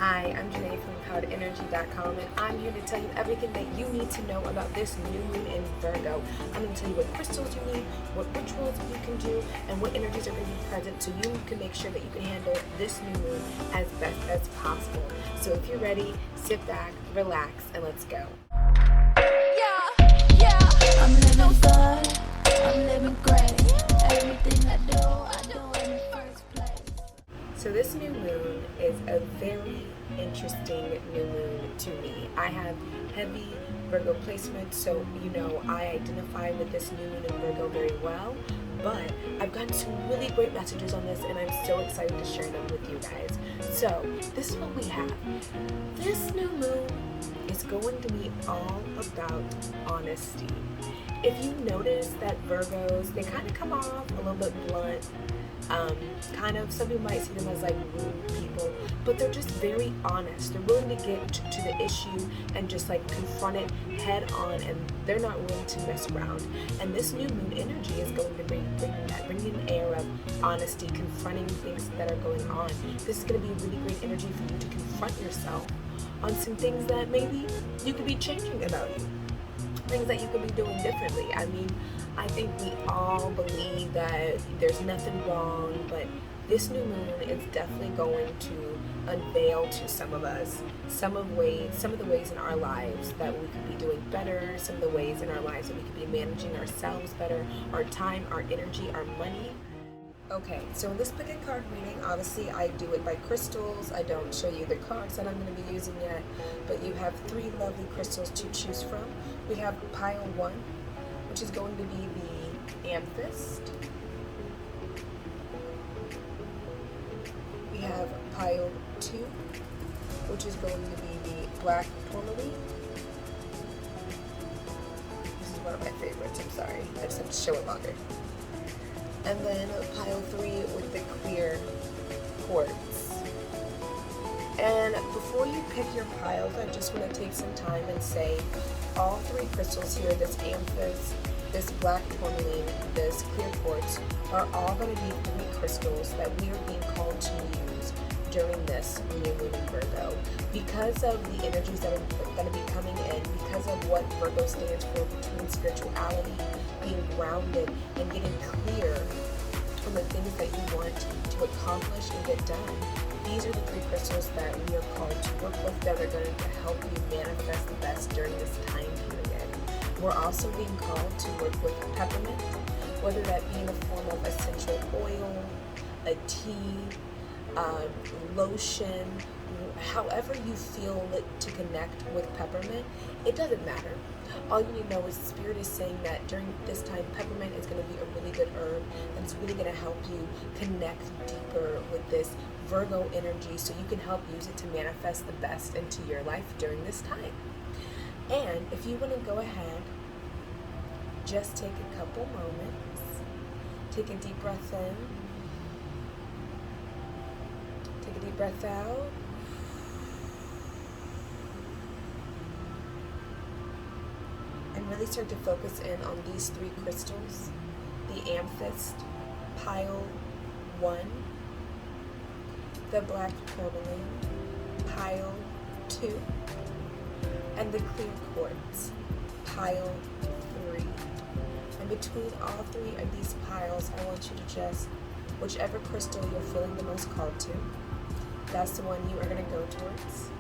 Hi, I'm Janae from PowerEnergy.com, and I'm here to tell you everything that you need to know about this new moon in Virgo. I'm going to tell you what crystals you need, what rituals you can do, and what energies are going to be present so you can make sure that you can handle this new moon as best as possible. So if you're ready, sit back, relax, and let's go. I'm living good, I'm living great. Everything I do in the first place. So this new moon is a very interesting new moon to me. I have heavy Virgo placement, so you know I identify with this new moon in Virgo very well. But I've gotten some really great messages on this, and I'm so excited to share them with you guys. So this is what we have. This new moon is going to be all about honesty. If you notice that Virgos, they kind of come off a little bit blunt, some people might see them as like rude people, but they're just very honest. They're willing to get to the issue and just like confront it head on, and they're not willing to mess around. And this new moon energy is going to bring an air of honesty, confronting things that are going on. This is going to be a really great energy for you to confront yourself on some things that maybe you could be changing about you. Things that you could be doing differently. I mean, I think we all believe that there's nothing wrong, but this new moon is definitely going to unveil to some of us some of the ways in our lives that we could be doing better, some of the ways in our lives that we could be managing ourselves better, our time, our energy, our money. Okay, so in this pick a card reading, obviously I do it by crystals. I don't show you the cards that I'm going to be using yet, but you have three lovely crystals to choose from. We have pile 1, which is going to be the amethyst. We have pile 2, which is going to be the black tourmaline. This is one of my favorites, I'm sorry. I just have to show it longer. And then pile 3 with the clear quartz. And before you pick your piles, I just want to take some time and say all three crystals here, this amethyst, this black tourmaline, this clear quartz, are all going to be three crystals that we are being called to use during this new moon in Virgo. Because of the energies that are going to be coming in, because of what Virgo stands for between spirituality, being grounded, and getting clear on the things that you want to accomplish and get done. These are the three crystals that we are called to work with that are going to help you manifest the best during this time period. We're also being called to work with peppermint, whether that be in the form of essential oil, a tea, lotion, however you feel to connect with peppermint. It doesn't matter. All you need to know is the Spirit is saying that during this time, peppermint is going to be a really good herb, and it's really going to help you connect deeper with this Virgo energy so you can help use it to manifest the best into your life during this time. And if you want to go ahead, just take a couple moments, take a deep breath in, take a deep breath out. And really start to focus in on these three crystals: the amethyst, pile 1, the black tourmaline, pile 2, and the clear quartz, pile 3. And between all three of these piles, I want you to just, whichever crystal you're feeling the most called to, that's the one you are going to go towards.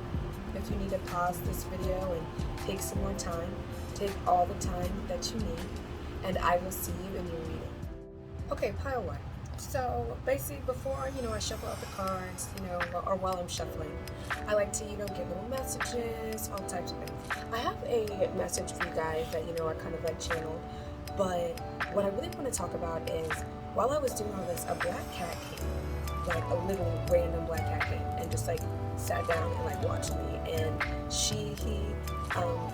If you need to pause this video and take some more time, take all the time that you need, and I will see you in your reading. Okay, pile 1. So basically, before I shuffle out the cards, or while I'm shuffling, I like to get little messages, all types of things. I have a message for you guys that are kind of like channeled, but what I really want to talk about is while I was doing all this, a black cat came, like a little random black cat came and just like sat down and like watched me, and he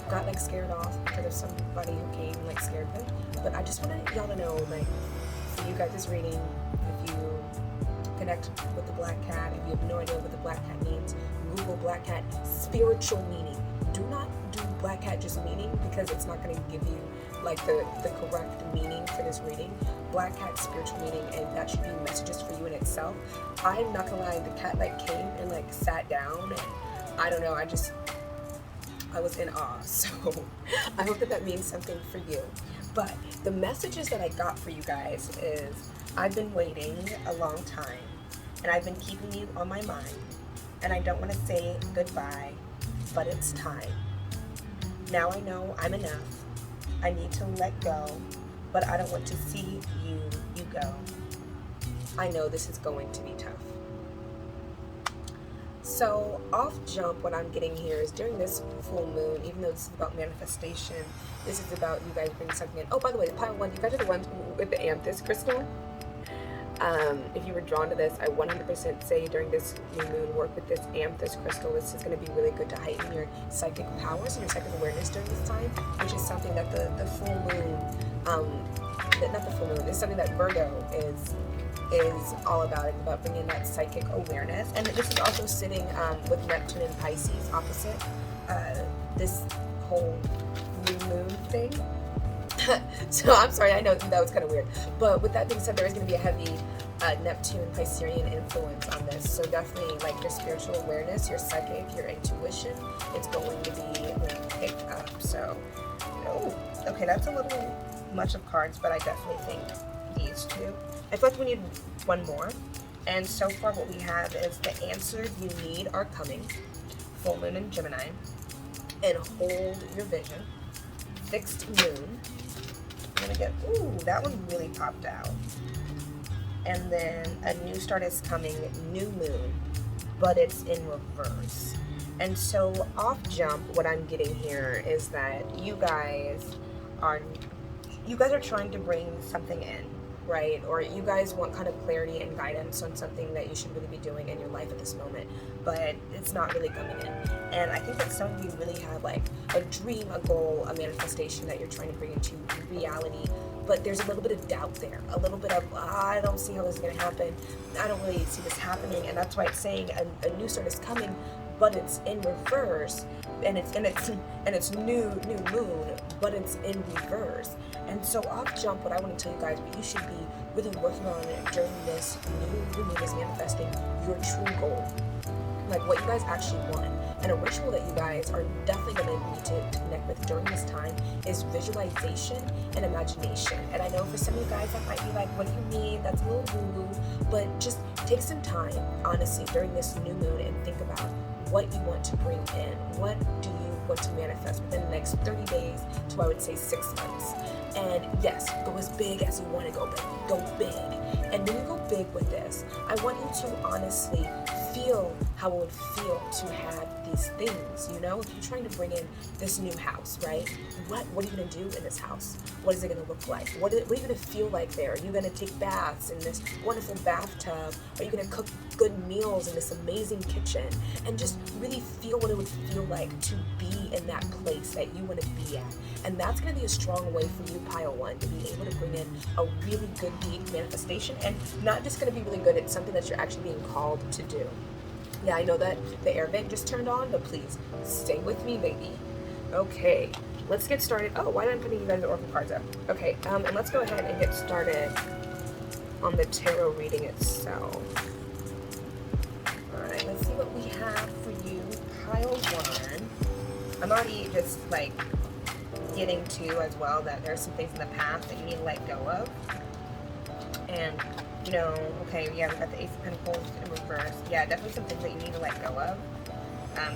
got like scared off because of somebody who came like scared him. But I just wanted y'all to know, like, for you guys reading, if you connect with the black cat, if you have no idea what the black cat means, Google black cat spiritual meaning. do not do black cat just meaning, because it's not going to give you like the correct meaning for this reading. Black cat spiritual meaning, and that should be messages for you in itself. I'm not gonna lie, the cat like came and like sat down, and I don't know, I was in awe. So I hope that means something for you. But the messages that I got for you guys is, I've been waiting a long time, and I've been keeping you on my mind, and I don't want to say goodbye, but it's time. Now I know I'm enough. I need to let go, but I don't want to see you go. I know this is going to be tough. So off jump, what I'm getting here is, during this full moon, even though this is about manifestation, this is about you guys bringing something in. Oh, by the way, the pile one, you guys are the ones with the amethyst crystal. If you were drawn to this, I 100% say during this new moon, work with this amethyst crystal. This is going to be really good to heighten your psychic powers and your psychic awareness during this time, which is something that the full moon, not the full moon, it's something that Virgo is all about. It's about bringing that psychic awareness. And this is also sitting with Neptune and Pisces opposite this whole new moon thing. So I'm sorry, I know that was kind of weird. But with that being said, there is going to be a heavy Neptune Piscean influence on this. So definitely like your spiritual awareness, your psychic, your intuition, it's going to be picked up. So, oh, okay, that's a little much of cards, but I definitely think these two. I feel like we need one more. And so far what we have is the answers you need are coming. Full moon in Gemini. And hold your vision. Fixed moon. I'm gonna get, ooh, that one really popped out. And then a new start is coming, new moon, but it's in reverse. And so off jump, what I'm getting here is that you guys are trying to bring something in, right? Or you guys want kind of clarity and guidance on something that you should really be doing in your life at this moment, but it's not really coming in. And I think that some of you really have like a dream, a goal, a manifestation that you're trying to bring into reality, but there's a little bit of doubt there, a little bit of, I don't see how this is going to happen. I don't really see this happening. And that's why it's saying a new start is coming, but it's in reverse, and it's new moon, but it's in reverse. And so off jump, what I want to tell you guys, what you should be really working on during this new moon is manifesting your true goal, like what you guys actually want. And a ritual that you guys are definitely going to need to connect with during this time is visualization and imagination. And I know for some of you guys that might be like, what do you mean? That's a little woo-woo. But just take some time, honestly, during this new moon and think about what you want to bring in. What do you want to manifest within the next 30 days to, I would say, 6 months. And yes, go as big as you want to go, but go big. And when you go big with this, I want you to honestly feel how it would feel to have these things, you know? If you're trying to bring in this new house, right? What are you going to do in this house? What is it going to look like? What are you going to feel like there? Are you going to take baths in this wonderful bathtub? Are you going to cook good meals in this amazing kitchen? And just really feel what it would feel like to be in that place that you want to be at. And that's going to be a strong way for you, Pile 1, to be able to bring in a really good, deep manifestation. And not just going to be really good, it's something that you're actually being called to do. Yeah, I know that the air vent just turned on, but please stay with me, baby. Okay, let's get started. Oh, why am I putting you guys the oracle cards up? Okay, and let's go ahead and get started on the tarot reading itself. All right, let's see what we have for you, Pile 1. I'm already just like getting to as well that there's some things in the past that you need to let go of. And you know, okay, yeah, we got the Ace of Pentacles in reverse. Yeah, definitely some things that you need to let go of.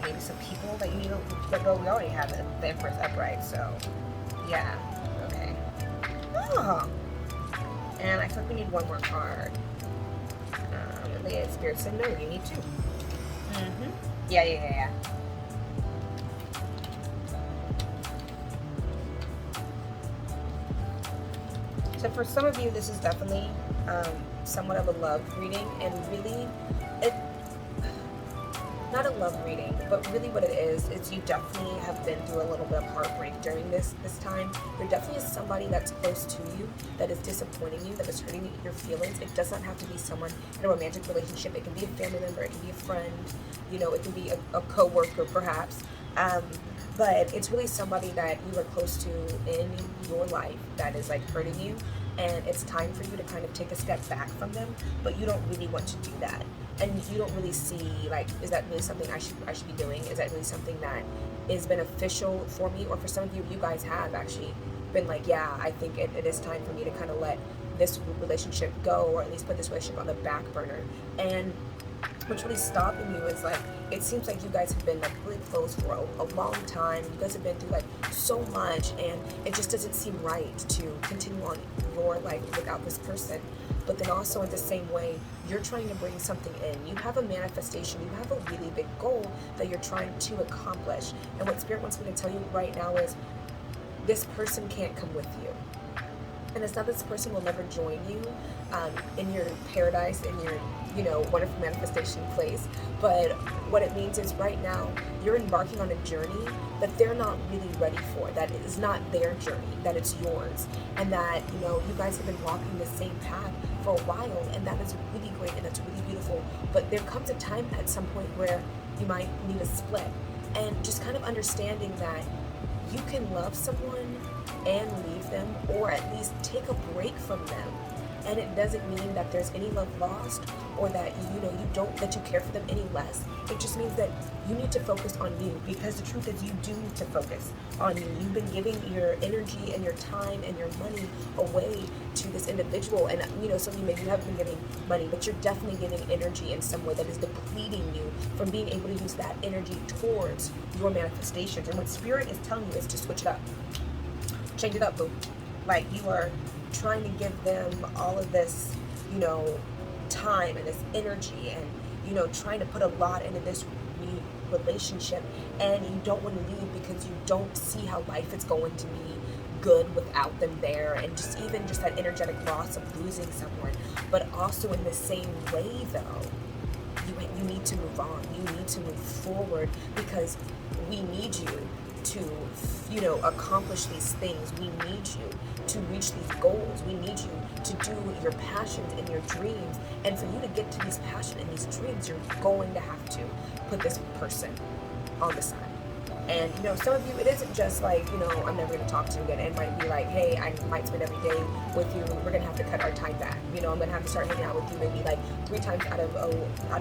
Maybe some people that you need to let go. We already have the Empress upright, so yeah, okay. Oh, and I think we need one more card. And the Spirit said no, you need two. Yeah. So for some of you, this is definitely somewhat of a love reading, and really, not a love reading, but really what it is you definitely have been through a little bit of heartbreak during this time. There definitely is somebody that's close to you that is disappointing you, that is hurting your feelings. It does not have to be someone in a romantic relationship. It can be a family member, it can be a friend, you know, it can be a co-worker perhaps. but it's really somebody that you are close to in your life that is like hurting you, and it's time for you to kind of take a step back from them, but you don't really want to do that, and you don't really see like, is that really something I should be doing? Is that really something that is beneficial for me? Or for some of you, you guys have actually been like, yeah, I think it is time for me to kind of let this relationship go, or at least put this relationship on the back burner. And what's really stopping you is like, it seems like you guys have been like really close for a long time. You guys have been through like so much, and it just doesn't seem right to continue on your life without this person. But then also in the same way, you're trying to bring something in. You have a manifestation, you have a really big goal that you're trying to accomplish. And what Spirit wants me to tell you right now is, this person can't come with you. And it's not that this person will never join you in your paradise, in your, wonderful manifestation place. But what it means is right now, you're embarking on a journey that they're not really ready for. That is not their journey, that it's yours. And that, you guys have been walking the same path for a while, and that is really great, and that's really beautiful. But there comes a time at some point where you might need a split. And just kind of understanding that you can love someone and leave them, or at least take a break from them. And it doesn't mean that there's any love lost, or that that you care for them any less. It just means that you need to focus on you, because the truth is, you do need to focus on you. You've been giving your energy and your time and your money away to this individual, and some of you maybe you haven't been giving money, but you're definitely giving energy in some way that is depleting you from being able to use that energy towards your manifestations. And what Spirit is telling you is to switch it up. Change it up, boo. Like, you are trying to give them all of this, time and this energy, and, trying to put a lot into this relationship, and you don't want to leave because you don't see how life is going to be good without them there, and just that energetic loss of losing someone. But also in the same way, though, you need to move on. You need to move forward, because we need you to, accomplish these things. We need you to reach these goals. We need you to do your passions and your dreams. And for you to get to these passions and these dreams, you're going to have to put this person on the side. And, some of you, it isn't just like, I'm never going to talk to you again. It might be like, hey, I might spend every day with you. We're going to have to cut our time back. I'm going to have to start hanging out with you maybe like 3 times out of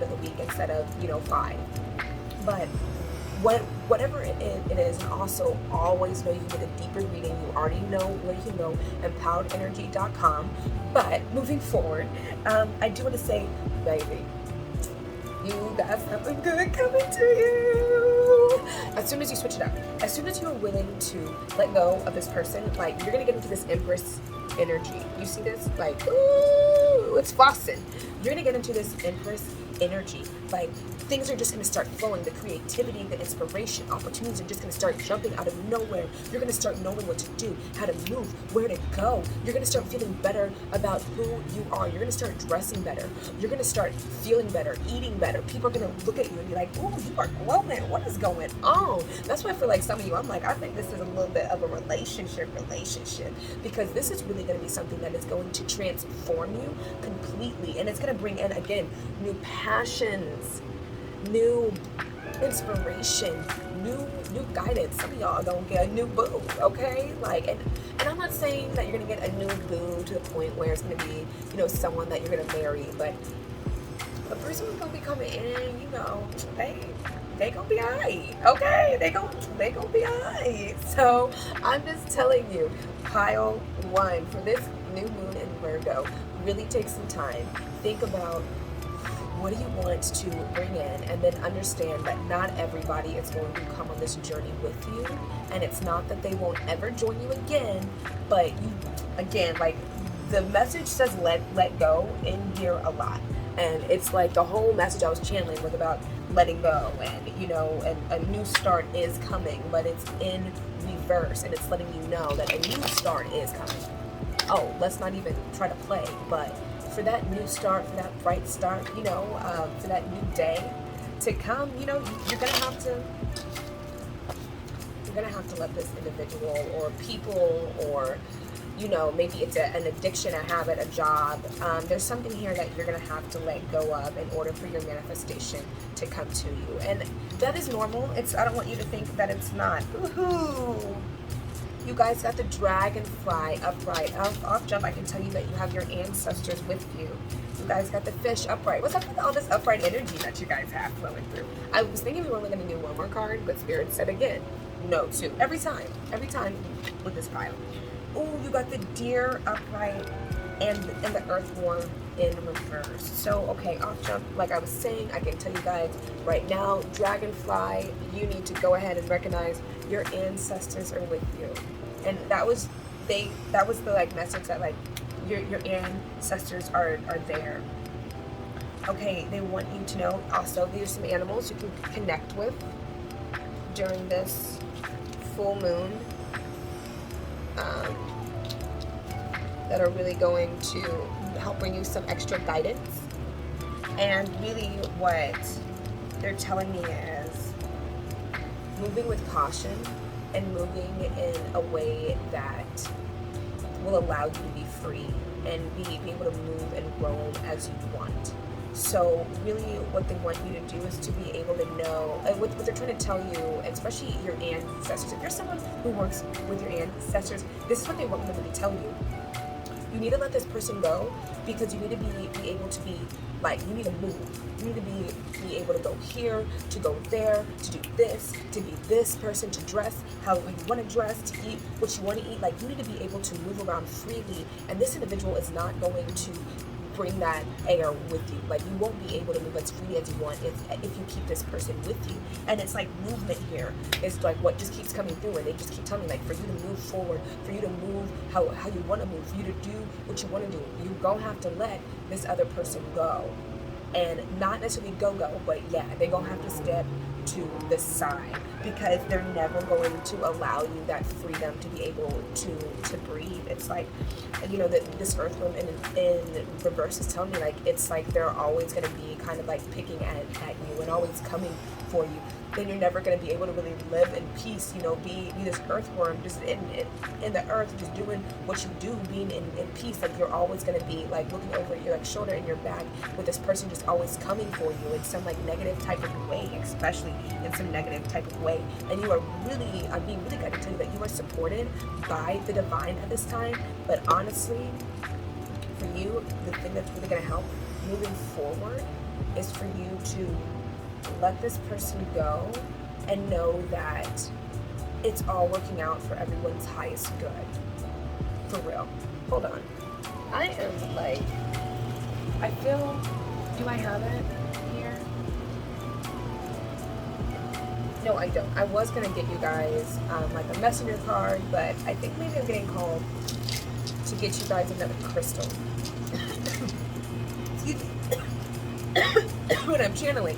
the week instead of, 5. But whatever it is, and also always know you get a deeper reading. You already know where you can go, empoweredenergy.com. But moving forward, I do want to say, baby, you got something good coming to you. As soon as you switch it up, as soon as you're willing to let go of this person, like, you're going to get into this Empress energy. You see this? Like, ooh, it's flossing. You're going to get into this Empress energy. Like, things are just going to start flowing. The creativity, the inspiration, opportunities are just going to start jumping out of nowhere. You're going to start knowing what to do, how to move, where to go. You're going to start feeling better about who you are. You're going to start dressing better. You're going to start feeling better, eating better. People are going to look at you and be like, ooh, you are glowing. What is going on? That's why for like some of you, I'm like, I think this is a little bit of a relationship, because this is really going to be something that is going to transform you completely. And it's going to bring in, again, new passions, new inspiration, new guidance. Some of y'all are gonna get a new boo, okay? Like, and I'm not saying that you're gonna get a new boo to the point where it's gonna be, someone that you're gonna marry, but the person who's gonna be coming in, they gonna be alright, okay? They gonna be alright. So I'm just telling you, pile 1 for this new moon in Virgo. Really take some time. Think about, what do you want to bring in, and then understand that not everybody is going to come on this journey with you. And it's not that they won't ever join you again, but you, again, like, the message says let go in here a lot. And it's like the whole message I was channeling was about letting go, and and a new start is coming, but it's in reverse, and it's letting you know that a new start is coming. Oh, let's not even try to play, but for that new start, for that bright start, for that new day to come, you're gonna have to let this individual or people, or maybe it's an addiction, a habit, a job. There's something here that you're gonna have to let go of in order for your manifestation to come to you. And That is normal. I don't want you to think that it's not. Woohoo! You guys got the dragonfly upright. Off jump, I can tell you that you have your ancestors with you. You guys got the fish upright. What's up with all this upright energy that you guys have flowing through? I was thinking we were only going to do one more card, but Spirit said again, no, two. Every time with this pile. Ooh, you got the deer upright and the earthworm in reverse. So, okay, off jump, like I was saying, I can tell you guys right now, dragonfly, you need to go ahead and recognize your ancestors are with you. And that was the like message that like your ancestors are there. Okay, they want you to know also there's some animals you can connect with during this full moon that are really going to help bring you some extra guidance. And really what they're telling me is moving with caution and moving in a way that will allow you to be free and be able to move and roam as you want. So really what they want you to do is to be able to know, and what they're trying to tell you, especially your ancestors. If you're someone who works with your ancestors, this is what they want them to tell you. You need to let this person go because you need to be able to be like, you need to move. You need to be able to go here, to go there, to do this, to be this person, to dress how you want to dress, to eat what you want to eat. Like, you need to be able to move around freely. And this individual is not going to bring that air with you. Like, you won't be able to move as freely as you want if you keep this person with you. And it's like movement here is like what just keeps coming through, and they just keep telling me, like, for you to move forward, for you to move how you want to move, for you to do what you want to do, you're gonna have to let this other person go. And not necessarily go, but yeah, they're gonna have to step to the side because they're never going to allow you that freedom to be able to breathe. It's like, you know, that this earthworm in reverse is telling me, like, it's like they're always going to be kind of like picking at you and always coming for you. Then you're never going to be able to really live in peace, you know, be this earthworm just in the earth, just doing what you do, being in peace. Like, you're always going to be like looking over your like shoulder and your back with this person just always coming for you in some like negative type of way, especially in some negative type of way. And you are really, I'm being really glad to tell you that you are supported by the divine at this time. But honestly, for you, the thing that's really going to help moving forward is for you to let this person go and know that it's all working out for everyone's highest good. For real. Hold on. I am like, I feel, do I have it here? No, I don't. I was going to get you guys like a messenger card, but I think maybe I'm getting called to get you guys another crystal. Excuse me. When I'm channeling.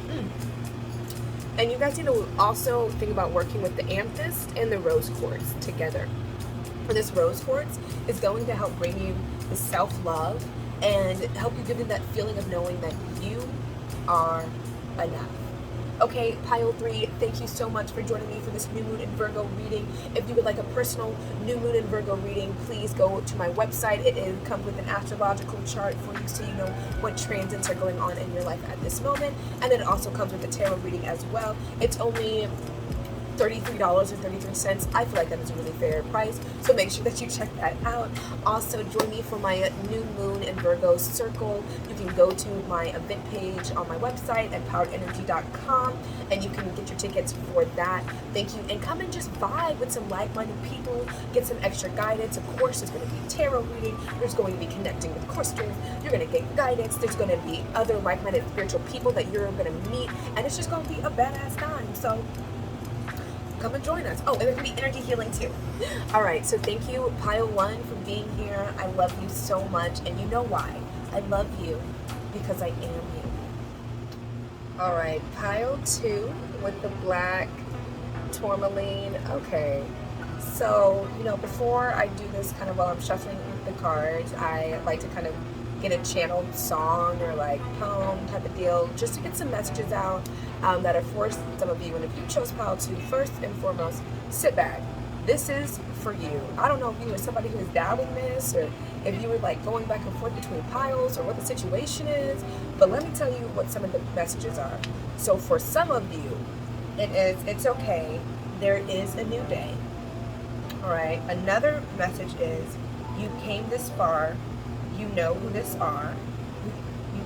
And you guys need to also think about working with the amethyst and the rose quartz together. For this rose quartz is going to help bring you the self-love and help you give you that feeling of knowing that you are enough. Okay, pile 3, thank you so much for joining me for this new moon in Virgo reading. If you would like a personal new moon in Virgo reading, please go to my website. It comes with an astrological chart for you so you know what transits are going on in your life at this moment. And it also comes with a tarot reading as well. It's only $33.33. I feel like that is a really fair price, so make sure that you check that out. Also, join me for my new moon in Virgo circle. You can go to my event page on my website at empoweredenergy.com and you can get your tickets for that. Thank you, and come and just vibe with some like-minded people, get some extra guidance. Of course, there's going to be tarot reading, there's going to be connecting with crystals, you're going to get guidance, there's going to be other like-minded spiritual people that you're going to meet, and it's just going to be a badass time. So come and join us. Oh, and there's going to be energy healing too. All right, so thank you, Pile 1, for being here. I love you so much, and you know why. I love you because I am you. All right, Pile 2 with the black Tourmaline. Okay, so, you know, before I do this kind of while I'm shuffling the cards, I like to kind of get a channeled song or like poem type of deal just to get some messages out that are for some of you. And if you chose pile 2, first and foremost, sit back. This is for you. I don't know if you were somebody who is doubting this or if you were like going back and forth between piles or what the situation is, but let me tell you what some of the messages are. So for some of you, It's okay. There is a new day. All right. Another message is, you came this far. You know who this are.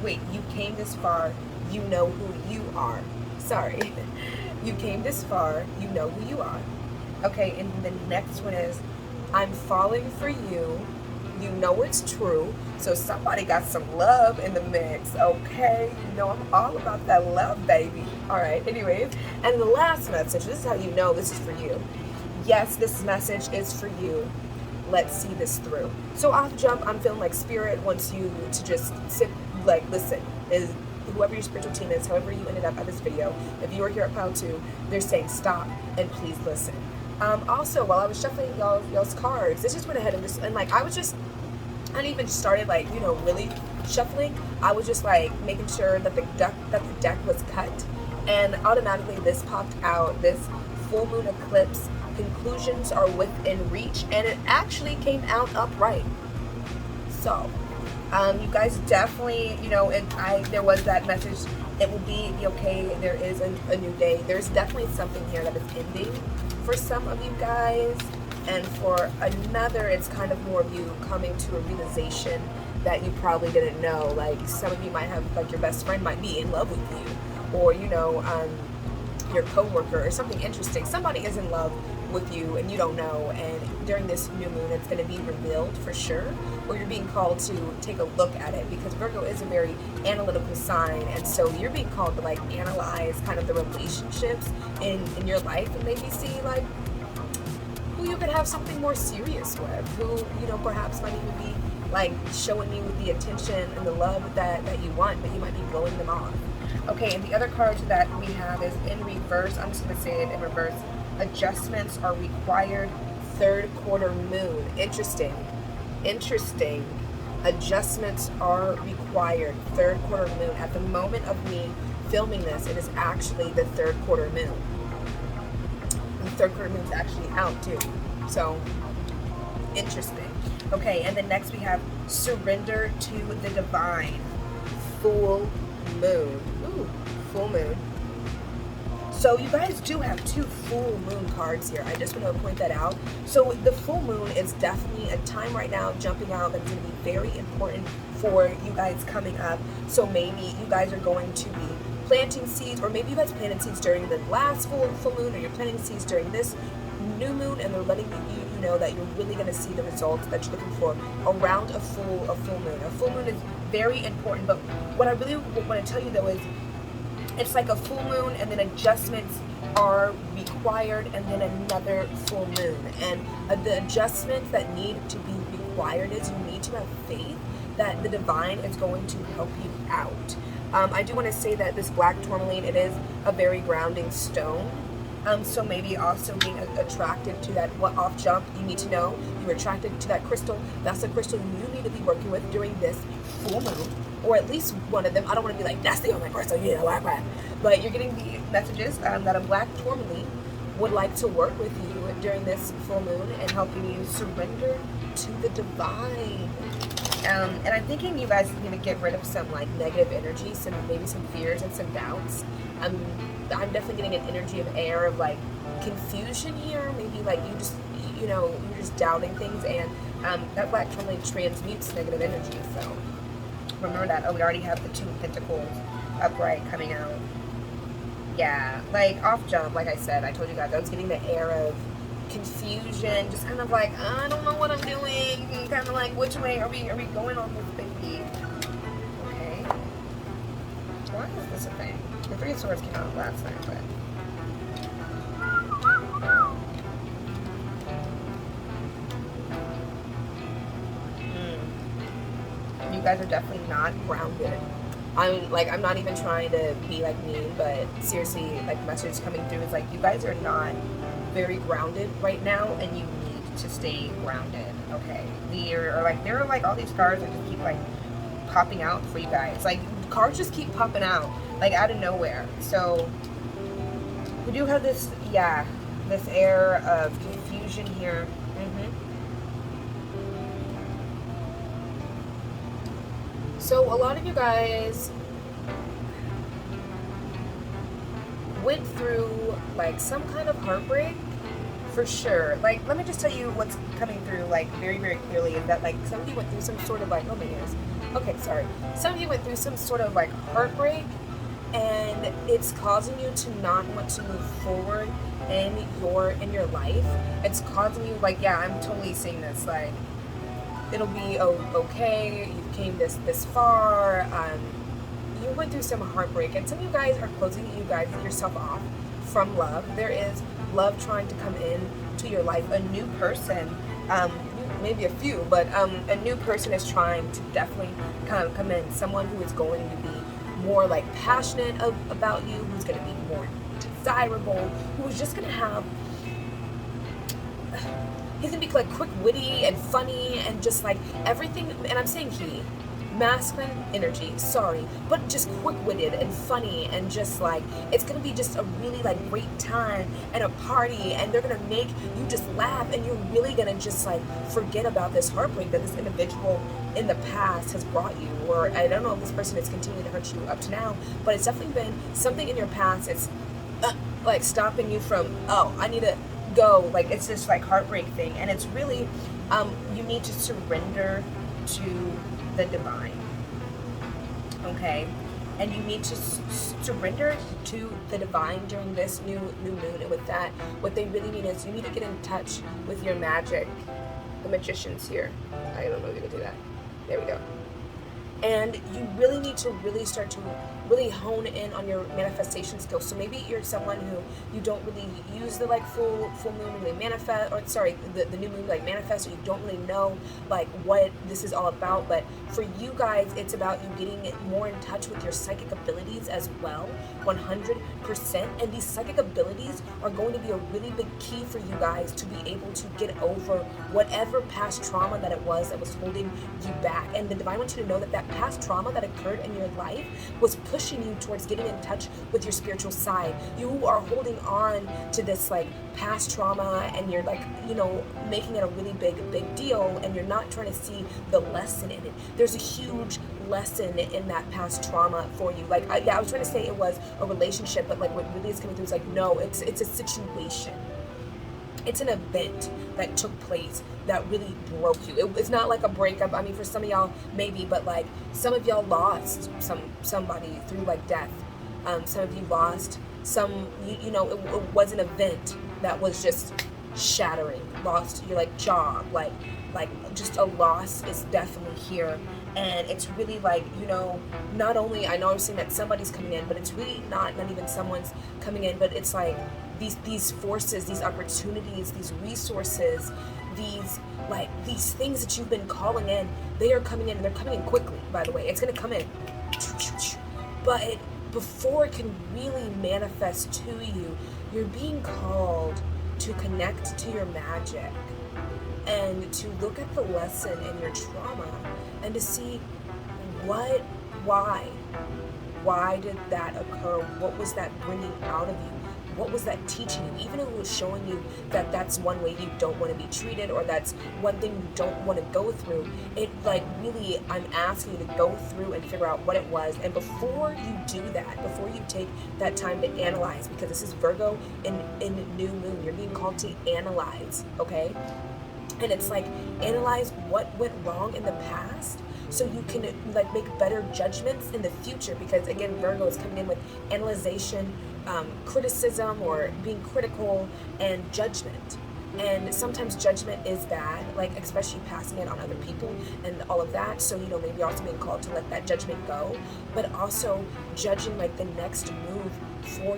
You came this far. You know who you are. Sorry. You came this far. You know who you are. Okay. And the next one is, I'm falling for you. You know it's true. So somebody got some love in the mix, okay? You know I'm all about that love, baby. All right, anyways. And the last message, this is how you know this is for you. Yes, this message is for you. Let's see this through. So off jump, I'm feeling like Spirit wants you to just sit, like, listen. Is whoever your spiritual team is, however you ended up at this video, if you were here at PLUTO, they're saying stop and please listen. Also, while I was shuffling y'all's cards, this just went ahead and like, I didn't even started like, really shuffling. I was just like making sure that the deck was cut, and automatically this popped out. This full moon eclipse, conclusions are within reach, and it actually came out upright. So, you guys definitely, there was that message. It will be okay. There is a new day. There's definitely something here that is ending for some of you guys, and for another, it's kind of more of you coming to a realization that you probably didn't know. Like, some of you might have, like, your best friend might be in love with you, or your coworker, or something interesting. Somebody is in love with you and you don't know, and during this new moon it's going to be revealed for sure, or you're being called to take a look at it, because Virgo is a very analytical sign, and so you're being called to like analyze kind of the relationships in your life, and maybe see like who you could have something more serious with, who perhaps might even be like showing you the attention and the love that you want, but you might be blowing them off. Okay, and the other cards that we have is in reverse. I'm just going to say it in reverse. Adjustments are required. Third quarter moon. Interesting. Adjustments are required. Third quarter moon. At the moment of me filming this, it is actually the third quarter moon. The third quarter moon is actually out too. So, interesting. Okay, and then next we have surrender to the divine. Full moon. Ooh, full moon. So you guys do have two full moon cards here. I just want to point that out. So the full moon is definitely a time right now jumping out that's going to be very important for you guys coming up. So maybe you guys are going to be planting seeds, or maybe you guys planted seeds during the last full moon, or you're planting seeds during this new moon, and they're letting you know that you're really going to see the results that you're looking for around a full moon. A full moon is very important, but what I really want to tell you though is, it's like a full moon, and then adjustments are required, and then another full moon. And the adjustments that need to be required is you need to have faith that the divine is going to help you out. I do want to say that this black tourmaline, it is a very grounding stone. So maybe also being attracted to that, what off jump, you need to know you're attracted to that crystal. That's the crystal you need to be working with during this full moon, or at least one of them. I don't want to be like, that's the only crystal, but you're getting the messages that a black tourmaline would like to work with you during this full moon and helping you surrender to the divine. And I'm thinking you guys are going to get rid of some like negative energy, maybe some fears and some doubts. I'm definitely getting an energy of air, of like confusion here. Maybe like you're just doubting things, and that black tourmaline transmutes negative energy. So remember that. Oh, we already have the Two of Pentacles upright coming out. Yeah, like off jump, like I said, I told you guys I was getting the air of confusion, just kind of like, I don't know what I'm doing, kind of like, which way are we going on this baby? Okay. Why is this a thing? The Three of Swords came out last night, but you guys are definitely not grounded. I'm not even trying to be like mean, but seriously, like the message coming through is like, you guys are not very grounded right now, and you need to stay grounded. Okay, there are like all these cards that just keep like popping out for you guys. Like cards just keep popping out like out of nowhere. So we do have this, this air of confusion here. So a lot of you guys went through like some kind of heartbreak for sure. Like, let me just tell you what's coming through, like, very, very clearly, is that, like, some of you went through some sort of, like, oh my goodness. Okay, sorry. Some of you went through some sort of, like, heartbreak, and it's causing you to not want to move forward in your life. It's causing you, like, yeah, I'm totally seeing this, like, it'll be okay, you came this far, you went through some heartbreak, and some of you guys are closing yourself off from love. There is love trying to come in to your life. A new person, maybe a few, but a new person is trying to definitely come in. Someone who is going to be more like passionate about you, who's going to be more desirable, who's just going to have, he's going to be like quick, witty, and funny, and just like everything. And I'm saying he, masculine energy, sorry, but just quick-witted and funny, and just like, it's gonna be just a really like great time and a party, and they're gonna make you just laugh, and you're really gonna just like forget about this heartbreak that this individual in the past has brought you. Or I don't know if this person is continuing to hurt you up to now, but it's definitely been something in your past that's like stopping you from, oh, I need to go. Like, it's this like heartbreak thing, and it's really you need to surrender to the divine, okay? And you need to surrender to the divine during this new moon. And with that, what they really mean is you need to get in touch with your magic. The magician's here. I don't know if you can do that. There we go. And you really need to really start to really hone in on your manifestation skills. So maybe you're someone who you don't really use the like full moon to really manifest, or sorry, the new moon to like manifest, or you don't really know like what this is all about. But for you guys, it's about you getting more in touch with your psychic abilities as well, 100%. And these psychic abilities are going to be a really big key for you guys to be able to get over whatever past trauma that it was that was holding you back. And the divine wants you to know that that past trauma that occurred in your life was pushing you towards getting in touch with your spiritual side. You are holding on to this like past trauma, and you're like, you know, making it a really big deal, and you're not trying to see the lesson in it. There's a huge lesson in that past trauma for you. Like, I was trying to say it was a relationship, but like what really is coming through is like, no, it's a situation. It's an event that took place that really broke you. It's not like a breakup. I mean, for some of y'all, maybe, but like some of y'all lost somebody through like death. Some of you lost some, you know, it was an event that was just shattering. Lost your like job, like just a loss is definitely here. And it's really like, you know, not only, I know I'm saying that somebody's coming in, but it's really not even someone's coming in, but it's like these forces, these opportunities, these resources, these things that you've been calling in, they are coming in, and they're coming in quickly, by the way. It's going to come in. But before it can really manifest to you, you're being called to connect to your magic and to look at the lesson in your trauma and to see why did that occur? What was that bringing out of you? What was that teaching you? Even if it was showing you that that's one way you don't want to be treated, or that's one thing you don't want to go through, it like really, I'm asking you to go through and figure out what it was. And before you do that, before you take that time to analyze, because this is Virgo in new moon, you're being called to analyze, okay? And it's like, analyze what went wrong in the past so you can like make better judgments in the future. Because again, Virgo is coming in with analyzation, criticism, or being critical, and judgment. And sometimes judgment is bad, like especially passing it on other people and all of that. So, you know, maybe also being called to let that judgment go, but also judging like the next move for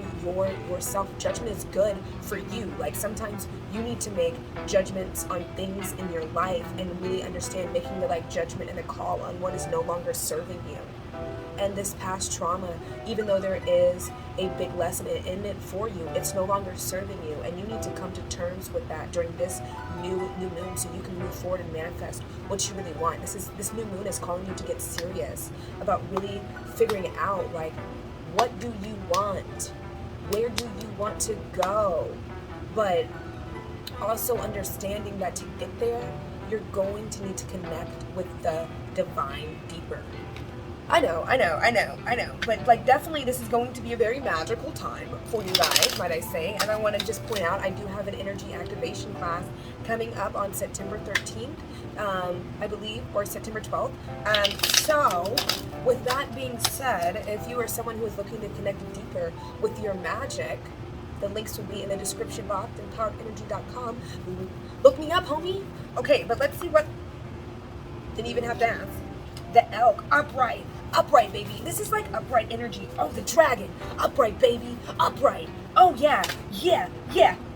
yourself. Judgment is good for you. Like sometimes you need to make judgments on things in your life and really understand making the like judgment and the call on what is no longer serving you. And this past trauma, even though there is a big lesson in it for you, it's no longer serving you, and you need to come to terms with that during this new moon, so you can move forward and manifest what you really want. This new moon is calling you to get serious about really figuring out like, what do you want? Where do you want to go? But also understanding that to get there, you're going to need to connect with the divine deeper. I know. But like, definitely this is going to be a very magical time for you guys, might I say. And I want to just point out, I do have an energy activation class coming up on September 13th, I believe, or September 12th. So with that being said, if you are someone who is looking to connect deeper with your magic, the links will be in the description box and empoweredenergy.com. Look me up, homie. Okay, but let's see what, didn't even have to ask. The elk, upright, baby. This is like upright energy. Oh, the dragon, upright, baby, upright. Oh, yeah.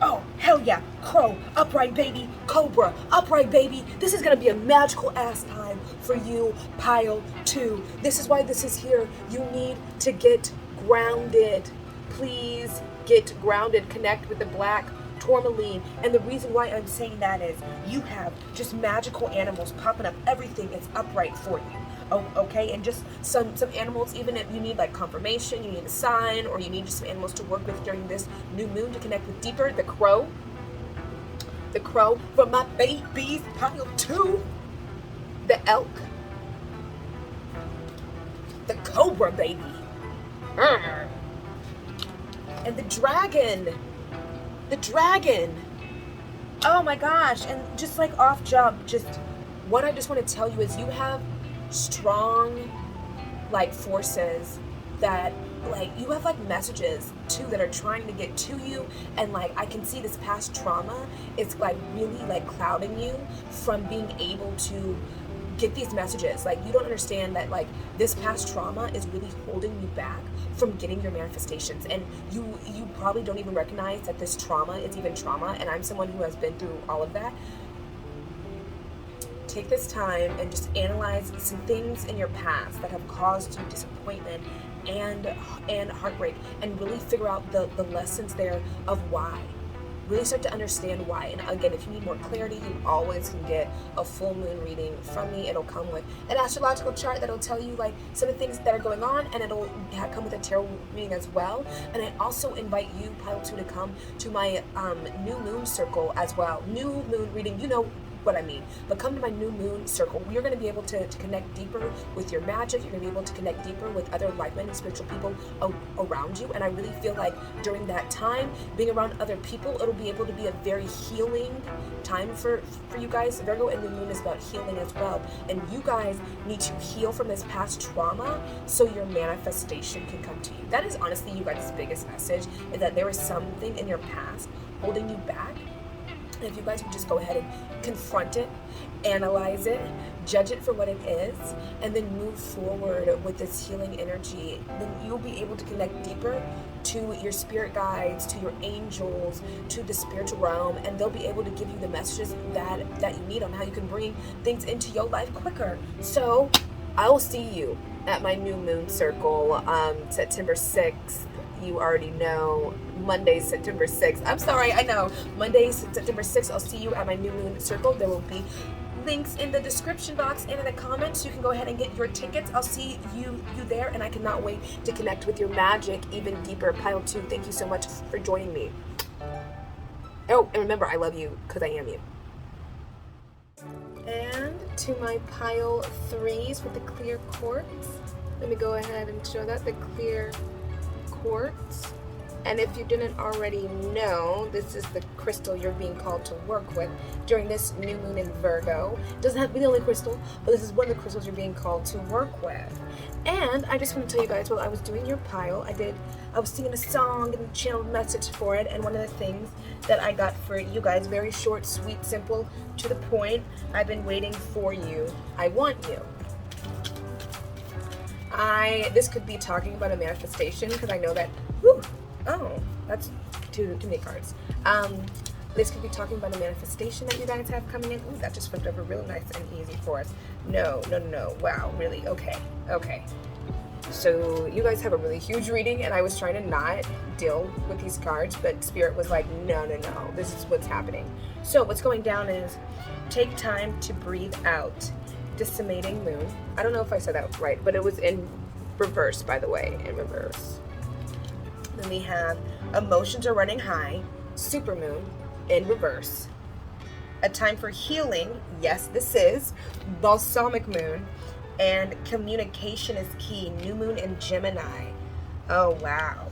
Oh, hell yeah. Crow, upright, baby. Cobra, upright, baby. This is going to be a magical ass time for you, pile 2. This is why this is here. You need to get grounded. Please get grounded. Connect with the black Tourmaline. And the reason why I'm saying that is you have just magical animals popping up. Everything is upright for you. Oh, okay, and just some animals, even if you need like confirmation, you need a sign, or you need just some animals to work with during this new moon to connect with deeper. The crow for my babies, pile 2. The elk, the cobra, baby, and the dragon. Oh my gosh. And just like off jump, just what I just want to tell you is you have strong like forces that like you have like messages too that are trying to get to you, and like I can see this past trauma is like really like clouding you from being able to get these messages. Like, you don't understand that like this past trauma is really holding you back from getting your manifestations, and you probably don't even recognize that this trauma is even trauma. And I'm someone who has been through all of that. Take this time and just analyze some things in your past that have caused you disappointment and heartbreak, and really figure out the lessons there of why. Really start to understand why. And again, if you need more clarity, you always can get a full moon reading from me. It'll come with an astrological chart that'll tell you like some of the things that are going on, and it'll come with a tarot reading as well. And I also invite you, pile 2, to come to my new moon circle as well. New moon reading, you know what I mean, but come to my new moon circle. You're going to be able to connect deeper with your magic. You're going to be able to connect deeper with other like-minded spiritual people around you. And I really feel like during that time, being around other people, it'll be able to be a very healing time for you guys. Virgo and the moon is about healing as well, and you guys need to heal from this past trauma so your manifestation can come to you. That is honestly you guys' biggest message, is that there is something in your past holding you back. And if you guys would just go ahead and confront it, analyze it, judge it for what it is, and then move forward with this healing energy, then you'll be able to connect deeper to your spirit guides, to your angels, to the spiritual realm, and they'll be able to give you the messages that you need on how you can bring things into your life quicker. So I will see you at my new moon circle, September 6th. You already know, Monday, September 6th. I'm sorry, I know. Monday, September 6th, I'll see you at my new moon circle. There will be links in the description box and in the comments. You can go ahead and get your tickets. I'll see you there, and I cannot wait to connect with your magic even deeper. Pile 2, thank you so much for joining me. Oh, and remember, I love you because I am you. And to my pile 3s with the clear quartz. Let me go ahead and show that, the clear quartz. And if you didn't already know, this is the crystal you're being called to work with during this new moon in Virgo. It doesn't have to be the only crystal, but this is one of the crystals you're being called to work with. And I just want to tell you guys, while I was doing your pile, I was singing a song and channeled a message for it, and one of the things that I got for you guys, very short, sweet, simple, to the point, I've been waiting for you, I want you. This could be talking about a manifestation, because I know that, oh, that's too many cards. This could be talking about a manifestation that you guys have coming in. Ooh, that just flipped over real nice and easy for us. No. Wow, really? Okay. So you guys have a really huge reading, and I was trying to not deal with these cards, but Spirit was like, no. This is what's happening. So what's going down is, take time to breathe out. Decimating moon. I don't know if I said that right, but it was in reverse, by the way, in reverse. Then we have emotions are running high, supermoon, in reverse. A time for healing, yes, this is balsamic moon, And communication is key. New moon in Gemini. Oh, wow.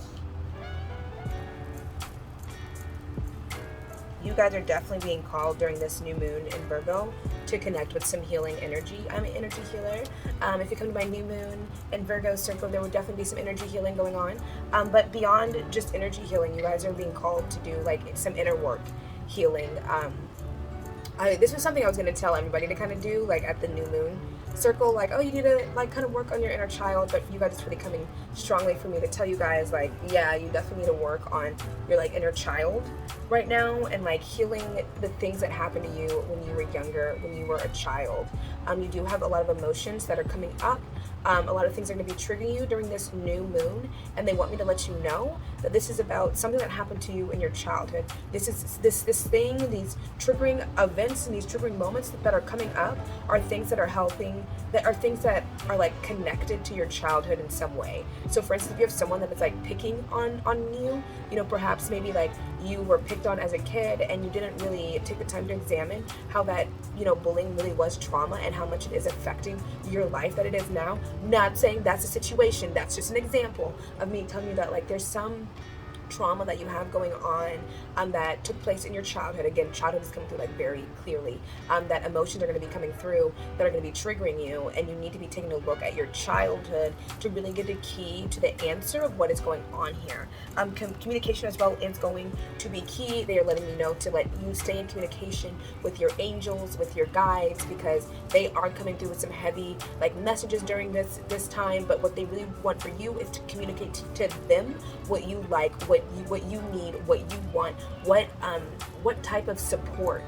You guys are definitely being called during this new moon in Virgo to connect with some healing energy. I'm an energy healer. If you come to my new moon in Virgo circle, there will definitely be some energy healing going on. But beyond just energy healing, you guys are being called to do like some inner work healing. This was something I was going to tell everybody to kind of do, like at the new moon circle, like, oh, you need to like kind of work on your inner child. But you guys, it's really coming strongly for me to tell you guys, like, yeah, you definitely need to work on your like inner child right now, and like healing the things that happened to you when you were younger, when you were a child. You do have a lot of emotions that are coming up. A lot of things are going to be triggering you during this new moon, and they want me to let you know that this is about something that happened to you in your childhood. This is this thing, these triggering events and these triggering moments that are coming up are things that are helping, that are things that are like connected to your childhood in some way. So for instance, if you have someone that is like picking on you, you know, perhaps maybe like you were picked on as a kid and you didn't really take the time to examine how that, you know, bullying really was trauma and how much it is affecting your life that it is now. Not saying that's a situation, that's just an example of me telling you that like there's some trauma that you have going on that took place in your childhood. Again, childhood is coming through like very clearly, that emotions are going to be coming through that are going to be triggering you, and you need to be taking a look at your childhood to really get a key to the answer of what is going on here. Communication as well is going to be key. They are letting me know to let you stay in communication with your angels, with your guides, because they are coming through with some heavy like messages during this time. But what they really want for you is to communicate to them what you like, what you need, what you want, what type of support,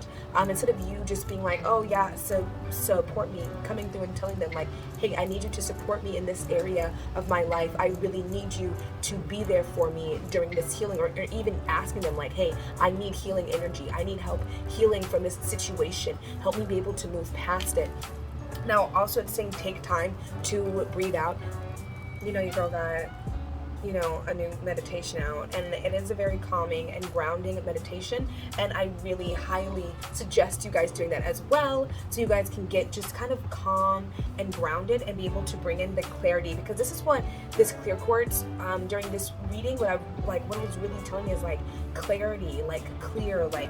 instead of you just being like, oh yeah, so support me, coming through and telling them like, hey, I need you to support me in this area of my life. I really need you to be there for me during this healing, or even asking them like, hey, I need healing energy, I need help healing from this situation, help me be able to move past it. Now also it's saying take time to breathe out. You know, your girl got, you know, a new meditation out, and it is a very calming and grounding meditation, and I really highly suggest you guys doing that as well, so you guys can get just kind of calm and grounded and be able to bring in the clarity, because this is what this clear quartz during this reading, what it was really telling me is like clarity, like clear, like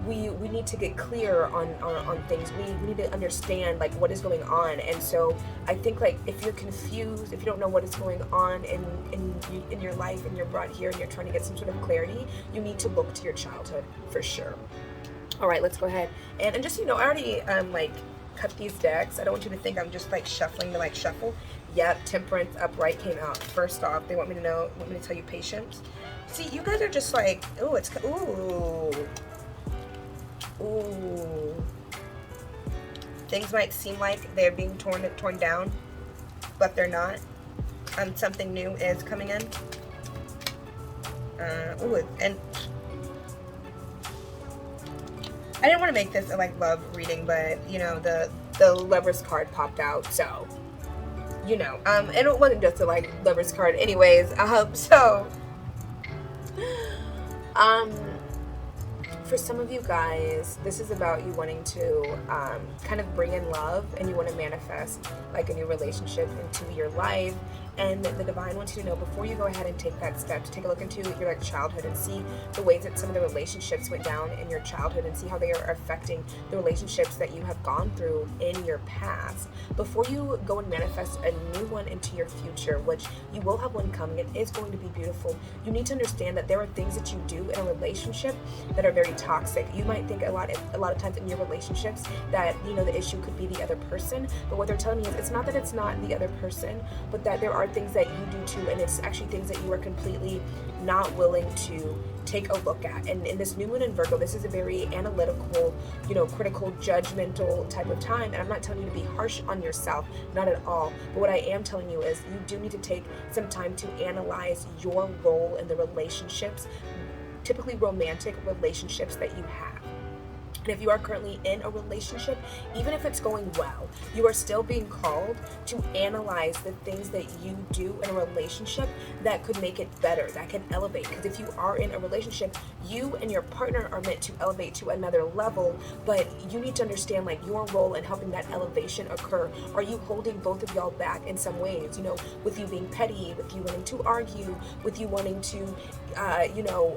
we need to get clear on things. We need to understand like what is going on. And so I think like if you're confused, if you don't know what is going on in your life, and you're brought here and you're trying to get some sort of clarity, you need to look to your childhood for sure. All right, let's go ahead and just, you know, I already like cut these decks. I don't want you to think I'm just like shuffling to like shuffle. Yep, Temperance upright came out. First off, they want me to tell you patience. See, you guys are just like, ooh, ooh. Things might seem like they're being torn down, but they're not. Something new is coming in. And I didn't want to make this a like love reading, but you know, the Lover's card popped out, so you know, and it wasn't just a like Lover's card anyways. For some of you guys, this is about you wanting to kind of bring in love, and you want to manifest like a new relationship into your life. And the divine wants you to know, before you go ahead and take that step, to take a look into your like childhood and see the ways that some of the relationships went down in your childhood, and see how they are affecting the relationships that you have gone through in your past. Before you go and manifest a new one into your future, which you will have one coming, it is going to be beautiful. You need to understand that there are things that you do in a relationship that are very toxic. You might think a lot of times in your relationships that, you know, the issue could be the other person, but what they're telling me is it's not that it's not the other person, but that there are things that you do too, and it's actually things that you are completely not willing to take a look at. And in this new moon in Virgo, this is a very analytical, you know, critical, judgmental type of time. And I'm not telling you to be harsh on yourself, not at all. But what I am telling you is you do need to take some time to analyze your role in the relationships, typically romantic relationships that you have. And if you are currently in a relationship, even if it's going well, you are still being called to analyze the things that you do in a relationship that could make it better, that can elevate. Because if you are in a relationship, you and your partner are meant to elevate to another level, but you need to understand like your role in helping that elevation occur. Are you holding both of y'all back in some ways? You know, with you being petty, with you wanting to argue, with you wanting to,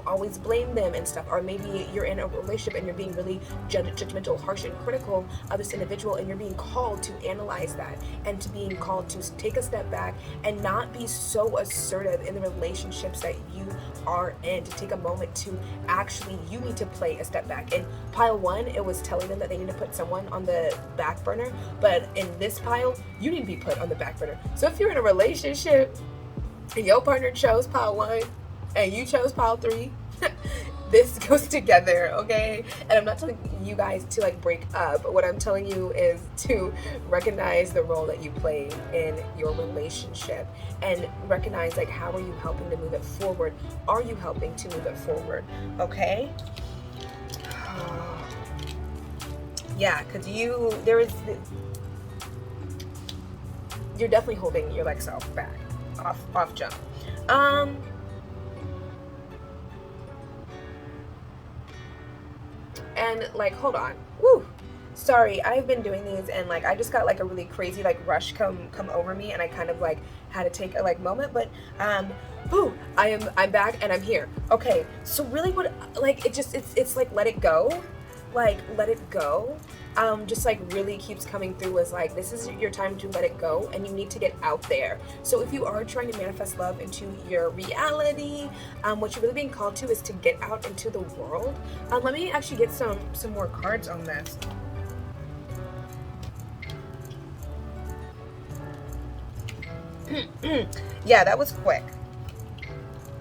always blame them and stuff. Or maybe you're in a relationship and you're being really judgmental, harsh, and critical of this individual, and you're being called to analyze that and to being called to take a step back and not be so assertive in the relationships that you are in, to take a moment to actually, you need to play a step back. In pile 1, it was telling them that they need to put someone on the back burner, but in this pile, you need to be put on the back burner. So if you're in a relationship and your partner chose pile 1 and you chose pile 3, this goes together, okay? And I'm not telling you guys to like break up. What I'm telling you is to recognize the role that you play in your relationship and recognize like how are you helping to move it forward? Are you helping to move it forward? Okay? Yeah, because you're definitely holding your like self back, off jump. And like, hold on. Woo. Sorry, I've been doing these and like I just got like a really crazy like rush come over me, and I kind of like had to take a like moment, but I'm back and I'm here. Okay, so really what like it's like let it go. Like let it go. Just like really keeps coming through as like this is your time to let it go, and you need to get out there. So if you are trying to manifest love into your reality, what you're really being called to is to get out into the world. Let me actually get some more cards on this. Yeah, that was quick.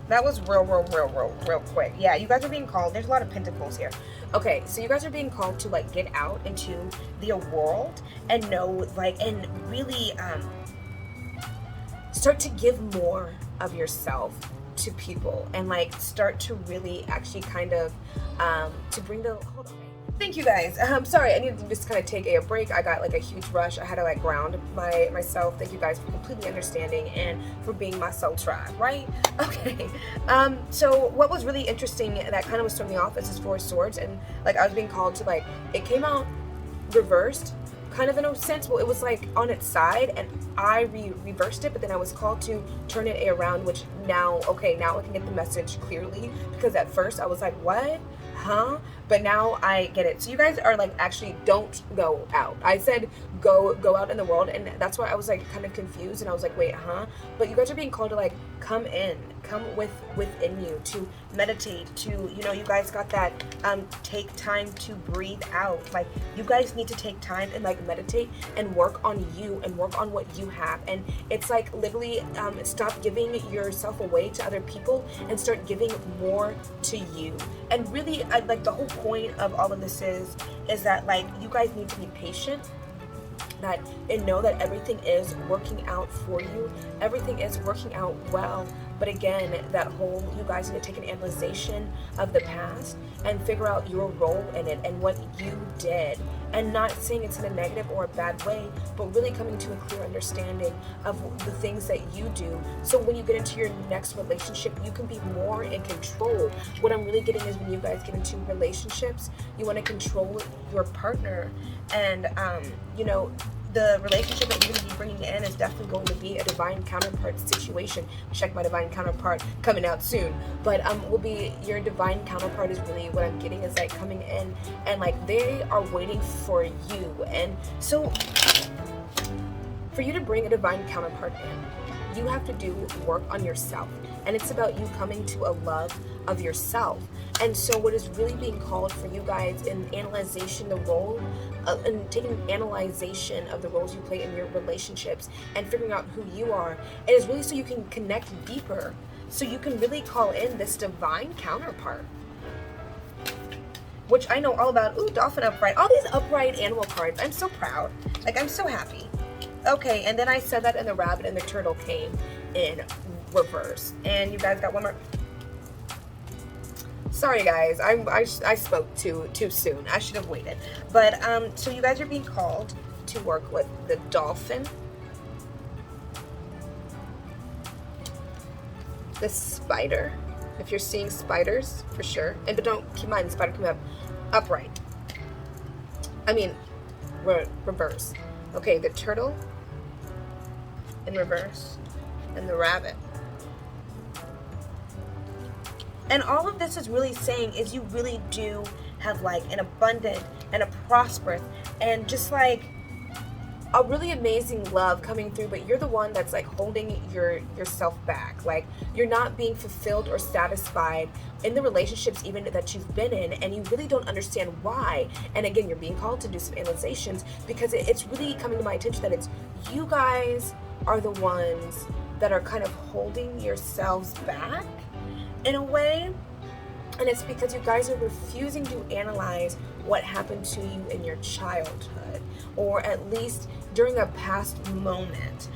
That was real quick. Yeah, you guys are being called. There's a lot of pentacles here. Okay, so you guys are being called to like get out into the world and know like and really start to give more of yourself to people and like start to really actually kind of to bring the hold on. Thank you guys. Sorry, I needed to just kind of take a break. I got like a huge rush. I had to like ground myself. Thank you guys for completely understanding and for being my soul tribe, right? Okay. So what was really interesting that kind of was throwing me off is this 4 of Swords, and like I was being called to like it came out reversed, kind of in a sense. Well, it was like on its side, and I reversed it, but then I was called to turn it around, which now I can get the message clearly, because at first I was like, what? Huh? But now I get it. So you guys are like, actually don't go out. I said go out in the world, and that's why I was like kind of confused, and I was like, wait, huh? But you guys are being called to like come within you, to meditate, to you guys got that take time to breathe out. Like you guys need to take time and like meditate and work on you and work on what you have. And it's like literally stop giving yourself away to other people and start giving more to you. And really like the whole point of all of this is that like you guys need to be patient, and know that everything is working out for you. Everything is working out well. But again, that whole, you guys need to take an analyzation of the past and figure out your role in it and what you did. And not saying it's in a negative or a bad way, but really coming to a clear understanding of the things that you do. So when you get into your next relationship, you can be more in control. What I'm really getting is when you guys get into relationships, you want to control your partner. And, the relationship that you're going to be bringing in is definitely going to be a divine counterpart situation. Check my divine counterpart coming out soon. But will be your divine counterpart is really what I'm getting is like coming in, and like they are waiting for you. And so for you to bring a divine counterpart in, you have to do work on yourself. And it's about you coming to a love of yourself. And so what is really being called for you guys in analyzation, the role, and taking an analyzation of the roles you play in your relationships and figuring out who you are, it is really so you can connect deeper, so you can really call in this divine counterpart, which I know all about. Ooh, dolphin upright, all these upright animal cards. I'm so proud. Like, I'm so happy. Okay, and then I said that, and the rabbit and the turtle came in reverse. And you guys got one more. Sorry guys, I spoke too soon. I should have waited. But so you guys are being called to work with the dolphin, the spider, if you're seeing spiders, for sure. And but don't keep in mind the spider coming up upright. I mean reverse. Okay, the turtle in reverse and the rabbit. And all of this is really saying is you really do have like an abundant and a prosperous and just like a really amazing love coming through, but you're the one that's like holding yourself back. Like you're not being fulfilled or satisfied in the relationships even that you've been in, and you really don't understand why. And again, you're being called to do some analyzations because it's really coming to my attention that it's you guys are the ones that are kind of holding yourselves back in a way, and it's because you guys are refusing to analyze what happened to you in your childhood, or at least during a past moment.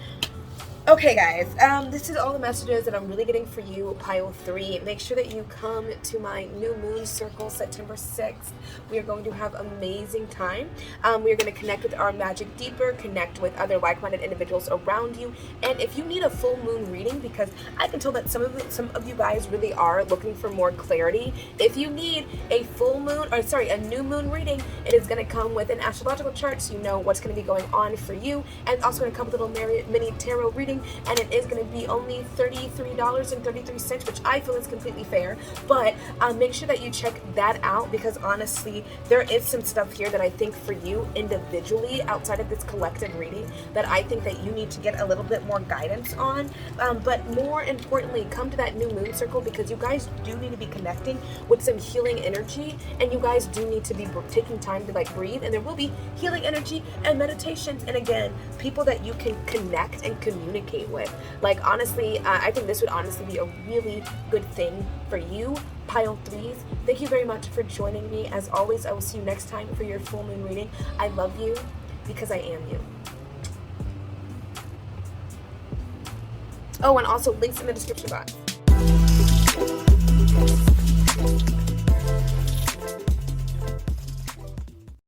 Okay guys, this is all the messages that I'm really getting for you, pile 3. Make sure that you come to my new moon circle September 6th. We are going to have amazing time. We are going to connect with our magic deeper, connect with other like-minded individuals around you. And if you need a full moon reading, because I can tell that some of you guys really are looking for more clarity, if you need a a new moon reading, it is going to come with an astrological chart so you know what's going to be going on for you, and also going to come with a little mini tarot reading. And it is going to be only $33.33, which I feel is completely fair. But make sure that you check that out, because honestly, there is some stuff here that I think for you individually, outside of this collective reading, that I think that you need to get a little bit more guidance on. But more importantly, come to that new moon circle, because you guys do need to be connecting with some healing energy, and you guys do need to be taking time to like breathe, and there will be healing energy and meditations, and again, people that you can connect and communicate with. Like honestly, I think this would honestly be a really good thing for you, pile 3s. Thank you very much for joining me. As always, I will see you next time for your full moon reading. I love you because I am you. Oh, and also links in the description box.